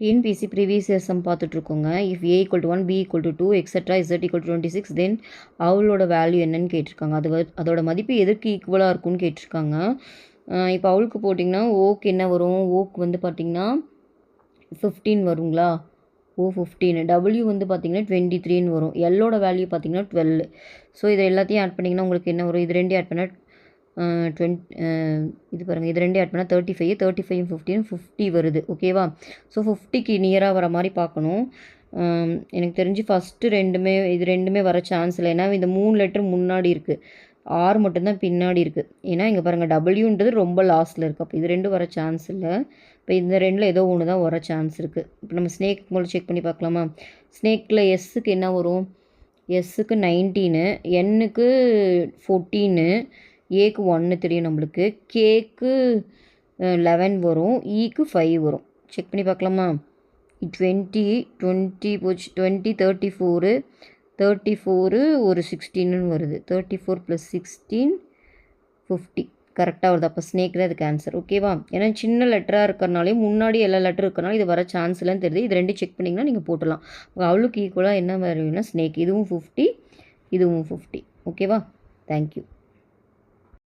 TNPSC previous year sum பார்த்துட்ருக்கோங்க. If A equal to 1, B equal to 2, etcetera Z equal to 26, then அவளோட value என்னன்னு கேட்டிருக்காங்க. அதோட மதிப்பு எதற்கு ஈக்குவலாக இருக்கும்னு கேட்டிருக்காங்க. இப்போ அவளுக்கு போட்டிங்கன்னா ஓக்கு என்ன வரும்? ஓக்கு வந்து பார்த்திங்கன்னா 15 வருங்களா? ஓ 15. டபிள்யூ வந்து பார்த்திங்கன்னா 23ன்னு வரும். எல்லோட வேல்யூ பார்த்திங்கன்னா 12. ஸோ இதை எல்லாத்தையும் ஆட் பண்ணிங்கன்னா உங்களுக்கு என்ன வரும்? இது ரெண்டையும் ஆட் பண்ணால் இது பாருங்கள், இது ரெண்டு ஆட் பண்ணால் 35, 35 15 50 வருது. ஓகேவா? ஸோ 50க்கு நியராக வர மாதிரி பார்க்கணும். எனக்கு தெரிஞ்சு ஃபஸ்ட்டு இது ரெண்டுமே வர சான்ஸ் இல்லை. ஏன்னா இந்த 3 லெட்டர் முன்னாடி இருக்குது, ஆர் மட்டும்தான் பின்னாடி இருக்குது. ஏன்னா இங்கே பாருங்கள் டபிள்யூன்றது ரொம்ப லாஸ்ட்டில் இருக்குது. அப்போ இது ரெண்டும் வர சான்ஸ் இல்லை. இப்போ இந்த ரெண்டில் ஏதோ ஒன்று தான் வர சான்ஸ் இருக்குது. இப்போ நம்ம ஸ்னேக் மூலம் செக் பண்ணி பார்க்கலாமா? ஸ்னேக்கில் எஸ்ஸுக்கு என்ன வரும்? எஸ்ஸுக்கு 19, என்னுக்கு 14, ஏக்கு 1 தெரியும் நம்மளுக்கு, கேக்கு 11 வரும், ஈக்கு 5 வரும். செக் பண்ணி பார்க்கலாமா? 20 போச்சு, 20 34 ஒரு 16ன்னு வருது. 34 + 16 50 கரெக்டாக வருது. அப்போ ஸ்னேக் தான் இதுக்கு ஆன்சர். ஓகேவா? ஏன்னா சின்ன லெட்டராக இருக்கிறனாலே முன்னாடி எல்லா லெட்டர் இருக்கிறனால இது வர சான்ஸ் இல்லைன்னு தெரியுது. இது ரெண்டு செக் பண்ணிங்கன்னா நீங்கள் போட்டலாம். அவளுக்கு ஈக்குவலாக என்ன வேல்யூனா ஸ்னேக். இதுவும் 50, இதுவும் 50. ஓகேவா? தேங்க்யூ.